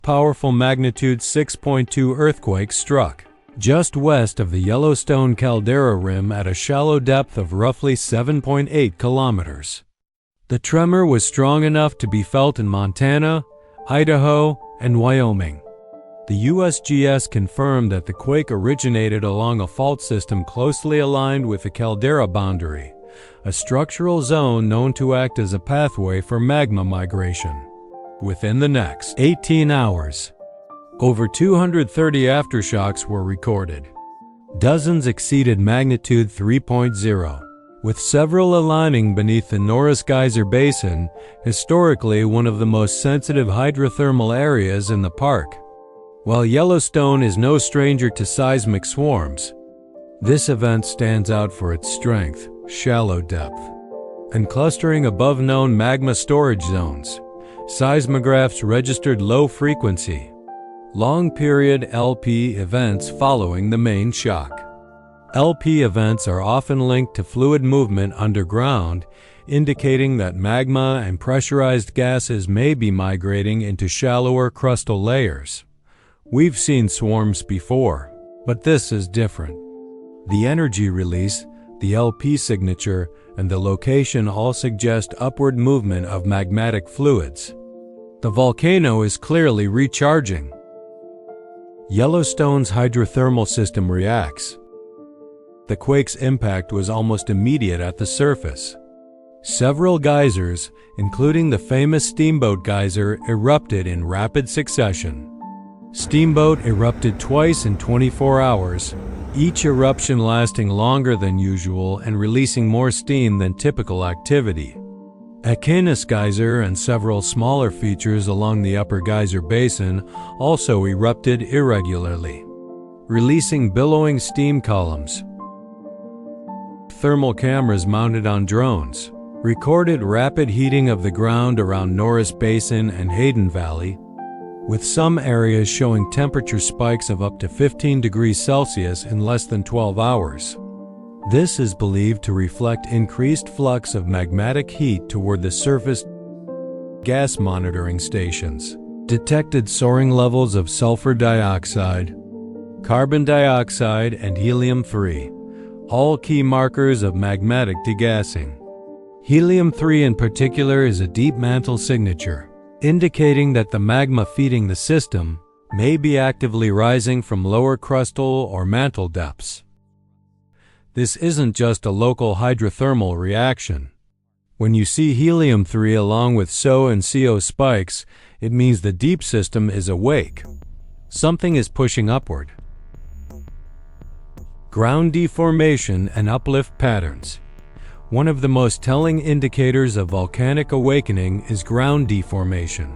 Powerful magnitude 6.2 earthquake struck just west of the Yellowstone caldera rim at a shallow depth of roughly 7.8 kilometers. The tremor was strong enough to be felt in Montana, Idaho, and Wyoming. The USGS confirmed that the quake originated along a fault system closely aligned with the caldera boundary, a structural zone known to act as a pathway for magma migration. Within the next 18 hours, over 230 aftershocks were recorded. Dozens exceeded magnitude 3.0, with several aligning beneath the Norris Geyser Basin, historically one of the most sensitive hydrothermal areas in the park. While Yellowstone is no stranger to seismic swarms, this event stands out for its strength, shallow depth, and clustering above known magma storage zones. Seismographs registered low-frequency, long-period LP events following the main shock. LP events are often linked to fluid movement underground, indicating that magma and pressurized gases may be migrating into shallower crustal layers. We've seen swarms before, but this is different. The energy release, the LP signature, and the location all suggest upward movement of magmatic fluids. The volcano is clearly recharging. Yellowstone's hydrothermal system reacts. The quake's impact was almost immediate at the surface. Several geysers, including the famous Steamboat Geyser, erupted in rapid succession. Steamboat erupted twice in 24 hours, each eruption lasting longer than usual and releasing more steam than typical activity. AWAKENS Geyser and several smaller features along the upper geyser basin also erupted irregularly, releasing billowing steam columns. Thermal cameras mounted on drones recorded rapid heating of the ground around Norris Basin and Hayden Valley, with some areas showing temperature spikes of up to 15 degrees Celsius in less than 12 hours. This is believed to reflect increased flux of magmatic heat toward the surface. Gas monitoring stations detected soaring levels of sulfur dioxide, carbon dioxide, and helium-3, all key markers of magmatic degassing. Helium-3 in particular is a deep mantle signature, indicating that the magma feeding the system may be actively rising from lower crustal or mantle depths. This isn't just a local hydrothermal reaction. When you see helium-3 along with SO and CO spikes, it means the deep system is awake. Something is pushing upward. Ground deformation and uplift patterns. One of the most telling indicators of volcanic awakening is ground deformation.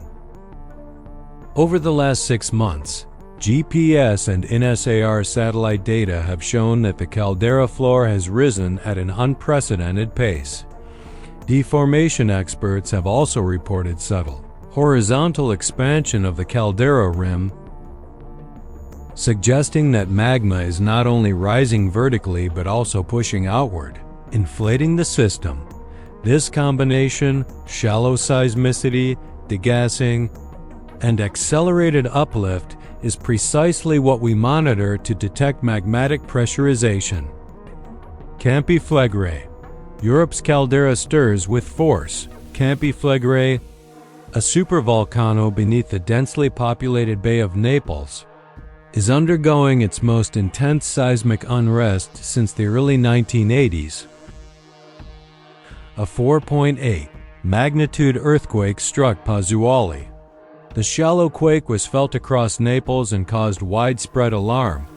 Over the last 6 months, GPS and NSAR satellite data have shown that the caldera floor has risen at an unprecedented pace. Deformation experts have also reported subtle, horizontal expansion of the caldera rim, suggesting that magma is not only rising vertically but also pushing outward, inflating the system. This combination, shallow seismicity, degassing, and accelerated uplift, is precisely what we monitor to detect magmatic pressurization. Campi Flegrei. Europe's caldera stirs with force. Campi Flegrei, a supervolcano beneath the densely populated Bay of Naples, is undergoing its most intense seismic unrest since the early 1980s. A 4.8 magnitude earthquake struck Pozzuoli. The shallow quake was felt across Naples and caused widespread alarm.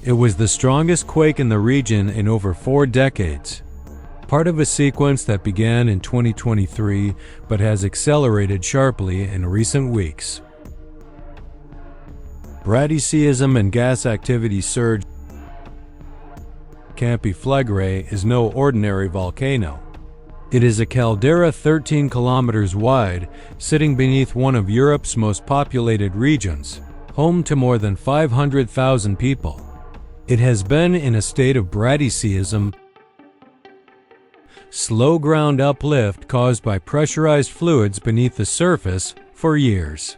It was the strongest quake in the region in over 4 decades, part of a sequence that began in 2023 but has accelerated sharply in recent weeks. Bradyseism and gas activity surge. Campi Flegrei is no ordinary volcano. It is a caldera 13 kilometers wide, sitting beneath one of Europe's most populated regions, home to more than 500,000 people. It has been in a state of bradyseism, slow ground uplift caused by pressurized fluids beneath the surface, for years.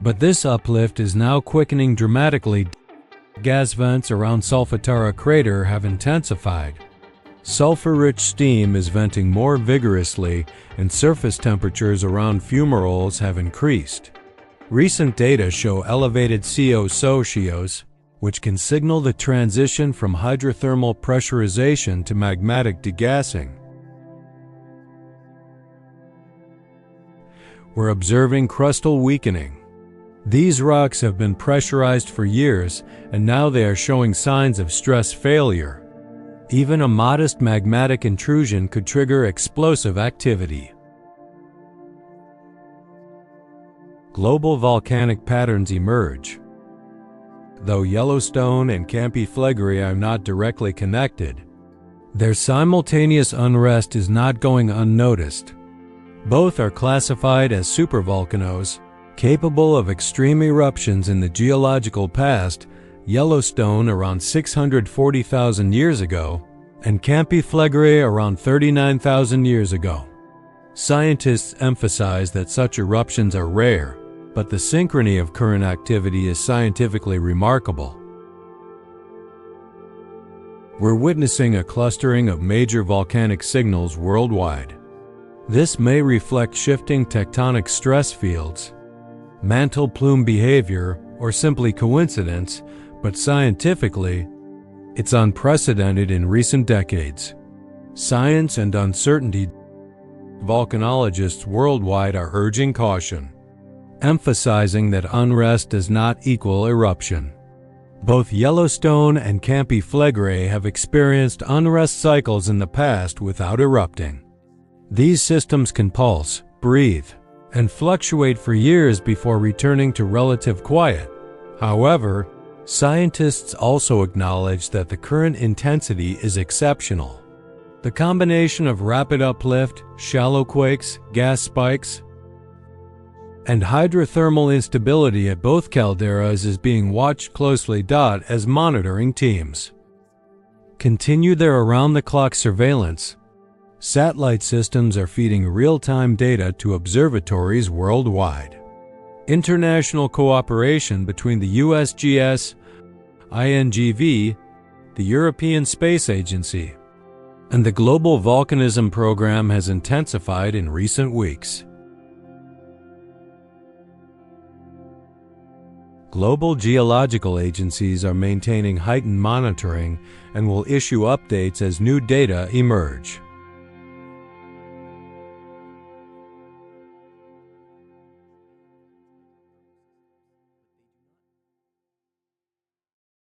But this uplift is now quickening dramatically. Gas vents around Solfatara crater have intensified. Sulfur-rich steam is venting more vigorously, and surface temperatures around fumaroles have increased. Recent data show elevated CO ratios, which can signal the transition from hydrothermal pressurization to magmatic degassing. We're observing crustal weakening. These rocks have been pressurized for years, and now they are showing signs of stress failure. Even a modest magmatic intrusion could trigger explosive activity. Global volcanic patterns emerge. Though Yellowstone and Campi Flegrei are not directly connected, their simultaneous unrest is not going unnoticed. Both are classified as supervolcanoes, capable of extreme eruptions in the geological past, Yellowstone around 640,000 years ago, and Campi Flegrei around 39,000 years ago. Scientists emphasize that such eruptions are rare, but the synchrony of current activity is scientifically remarkable. We're witnessing a clustering of major volcanic signals worldwide. This may reflect shifting tectonic stress fields, mantle plume behavior, or simply coincidence, but scientifically, it's unprecedented in recent decades. Science and uncertainty. Volcanologists worldwide are urging caution, emphasizing that unrest does not equal eruption. Both Yellowstone and Campi Flegrei have experienced unrest cycles in the past without erupting. These systems can pulse, breathe, and fluctuate for years before returning to relative quiet. However, scientists also acknowledge that the current intensity is exceptional. The combination of rapid uplift, shallow quakes, gas spikes, and hydrothermal instability at both calderas is being watched closely. As monitoring teams continue their around-the-clock surveillance, satellite systems are feeding real-time data to observatories worldwide. International cooperation between the USGS, INGV, the European Space Agency, and the Global Volcanism Program has intensified in recent weeks. Global geological agencies are maintaining heightened monitoring and will issue updates as new data emerge.